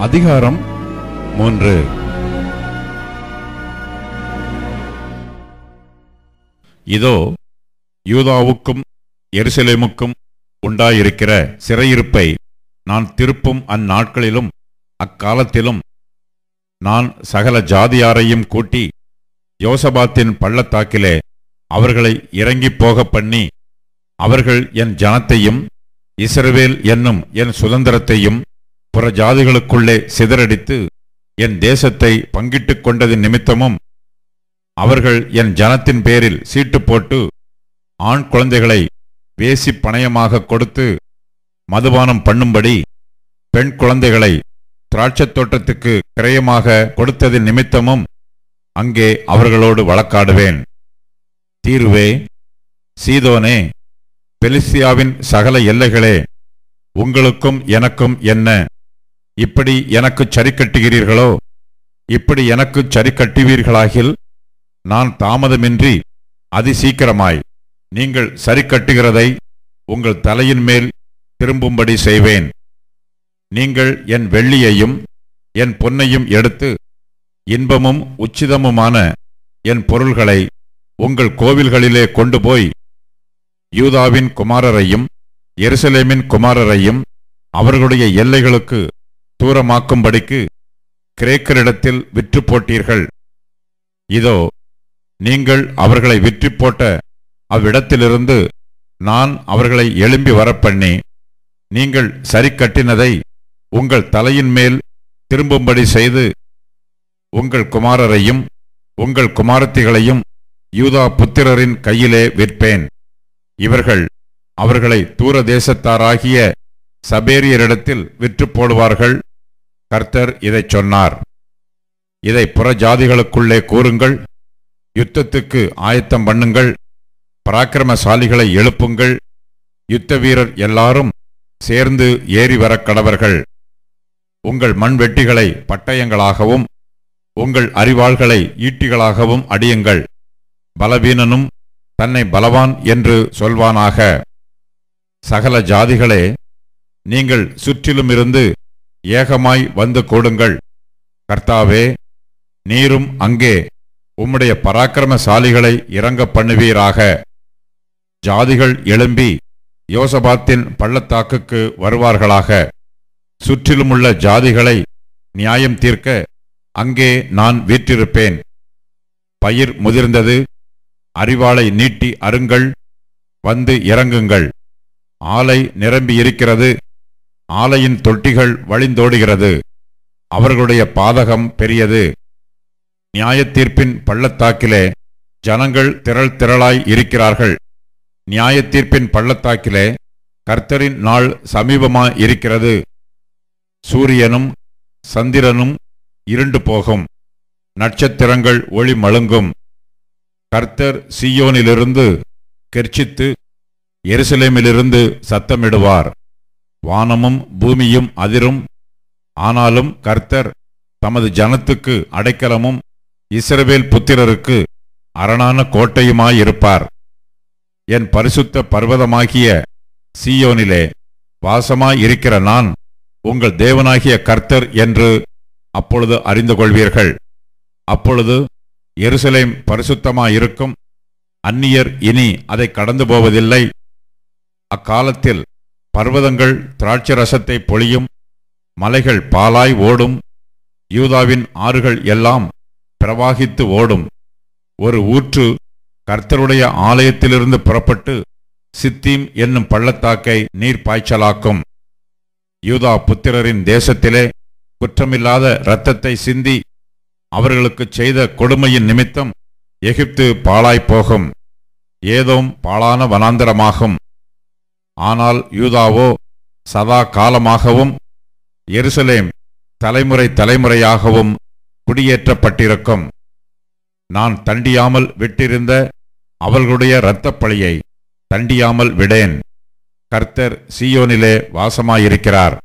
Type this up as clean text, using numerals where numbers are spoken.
அதிகாரம் 3. இதோ யூதாவுக்கும் எருசலேமுக்கும் உண்டாயிருக்கிற சிறையிருப்பை நான் திருப்பும் அந்நாட்களிலும் அக்காலத்திலும் நான் சகல ஜாதியாரையும் கூட்டி யோசபாத்தின் பள்ளத்தாக்கிலே அவர்களை இறங்கிப் போக பண்ணி அவர்கள் என் ஜனத்தையும் இஸ்ரவேல் என்னும் என் சுதந்திரத்தையும் புற ஜாதிகளுக்குள்ளே சிதறடித்து என் தேசத்தை பங்கிட்டுக் கொண்டதின் நிமித்தமும் அவர்கள் என் ஜனத்தின் பேரில் சீட்டு போட்டு ஆண் குழந்தைகளை வேசி பணயமாக கொடுத்து மதுபானம் பண்ணும்படி பெண் குழந்தைகளை திராட்சத் தோட்டத்துக்கு கிரயமாக கொடுத்ததின் நிமித்தமும் அங்கே அவர்களோடு வழக்காடுவேன். தீருவே, சீதோனே, பெலிஸ்தியாவின் சகல எல்லைகளே, உங்களுக்கும் எனக்கும் என்ன? இப்படி எனக்குச் சரி கட்டுகிறீர்களோ? இப்படி எனக்குச் சரி கட்டுவீர்களாகில் நான் தாமதமின்றி அதிசீக்கிரமாய் நீங்கள் சரி கட்டுகிறதை உங்கள் தலையின் மேல் திரும்பும்படி செய்வேன். நீங்கள் என் வெள்ளியையும் என் பொன்னையும் எடுத்து இன்பமும் உச்சிதமுமான என் பொருள்களை உங்கள் கோவில்களிலே கொண்டு போய் யூதாவின் குமாரரையும் எருசலேமின் குமாரரையும் அவர்களுடைய எல்லைகளுக்கு தூரமாக்கும்படிக்கு கிரேக்கரிடத்தில் விற்று போட்டீர்கள். இதோ நீங்கள் அவர்களை விற்று போட்ட அவ்விடத்திலிருந்து நான் அவர்களை எழும்பி வரப்பண்ணி நீங்கள் சரி கட்டினதை உங்கள் தலையின் மேல் திரும்பும்படி செய்து உங்கள் குமாரரையும் உங்கள் குமாரத்திகளையும் யூதா புத்திரரின் கையிலே விற்பேன். இவர்கள் அவர்களை தூர தேசத்தாராகிய சபேரியரிடத்தில் விற்று போடுவார்கள். கர்த்தர் இதைச் சொன்னார். இதை புற ஜாதிகளுக்குள்ளே கூறுங்கள். யுத்தத்துக்கு ஆயத்தம் பண்ணுங்கள். பராக்கிரமசாலிகளை எழுப்புங்கள். யுத்த வீரர் எல்லாரும் சேர்ந்து ஏறி வர கடவர்கள். உங்கள் மண்வெட்டிகளை பட்டயங்களாகவும் உங்கள் அரிவாள்களை ஈட்டிகளாகவும் அடியுங்கள். பலவீனனும் தன்னை பலவான் என்று சொல்வானாக. சகல ஜாதிகளே, நீங்கள் சுற்றிலும் இருந்து ஏகமாய் வந்து கூடுங்கள். கர்த்தாவே, நீரும் அங்கே உம்முடைய பராக்கிரமசாலிகளை இறங்க பண்ணுவீராக. ஜாதிகள் எழும்பி யோசபாத்தின் பள்ளத்தாக்குக்கு வருவார்களாக. சுற்றிலுமுள்ள ஜாதிகளை நியாயம் தீர்க்க அங்கே நான் வீற்றிருப்பேன். பயிர் முதிர்ந்தது, அரிவாளை நீட்டி அருங்கள், வந்து இறங்குங்கள். ஆலை நிரம்பி இருக்கிறது, ஆலையின் தொட்டிகள் வழிந்தோடுகிறது. அவர்களுடைய பாதகம் பெரியது. நியாயத்தீர்ப்பின் பள்ளத்தாக்கிலே ஜனங்கள் திரள் திரளாய் இருக்கிறார்கள். நியாயத்தீர்ப்பின் பள்ளத்தாக்கிலே கர்த்தரின் நாள் சமீபமாய் இருக்கிறது. சூரியனும் சந்திரனும் இருண்டு போகும், நட்சத்திரங்கள் ஒளி மழுங்கும். கர்த்தர் சீயோனிலிருந்து கெர்ச்சித்து எருசலேமிலிருந்து சத்தமிடுவார். வானமும் பூமியும் அதிரும். ஆனாலும் கர்த்தர் தமது ஜனத்துக்கு அடைக்கலமும் இஸ்ரவேல் புத்திரருக்கு அரணான கோட்டையுமாயிருப்பார். என் பரிசுத்த பர்வதமாகிய சீயோனிலே வாசமாயிருக்கிற நான் உங்கள் தேவனாகிய கர்த்தர் என்று அப்பொழுது அறிந்து கொள்வீர்கள். அப்பொழுது எருசலேம் பரிசுத்தமாயிருக்கும். அந்நியர் இனி அதை கடந்து போவதில்லை. அக்காலத்தில் பர்வதங்கள் திராட்சரசத்தை பொழியும், மலைகள் பாலாய் ஓடும், யூதாவின் ஆறுகள் எல்லாம் பிரவாகித்து ஓடும். ஒரு ஊற்று கர்த்தருடைய ஆலயத்திலிருந்து புறப்பட்டு சித்தீம் என்னும் பள்ளத்தாக்கை நீர் பாய்ச்சலாக்கும். யூதா புத்திரரின் தேசத்திலே குற்றமில்லாத இரத்தத்தை சிந்தி அவர்களுக்குச் செய்த கொடுமையின் நிமித்தம் எகிப்து பாழாய்ப்போகும், ஏதோம் பாழான வனாந்தரமாகும். ஆனால் யூதாவோ சதா காலமாகவும் எருசலேம் தலைமுறை தலைமுறையாகவும் குடியேற்றப்பட்டிருக்கும். நான் தண்டியாமல் விட்டிருந்த அவர்களுடைய இரத்தப்பழியை தண்டியாமல் விடேன். கர்த்தர் சீயோனிலே வாசமாயிருக்கிறார்.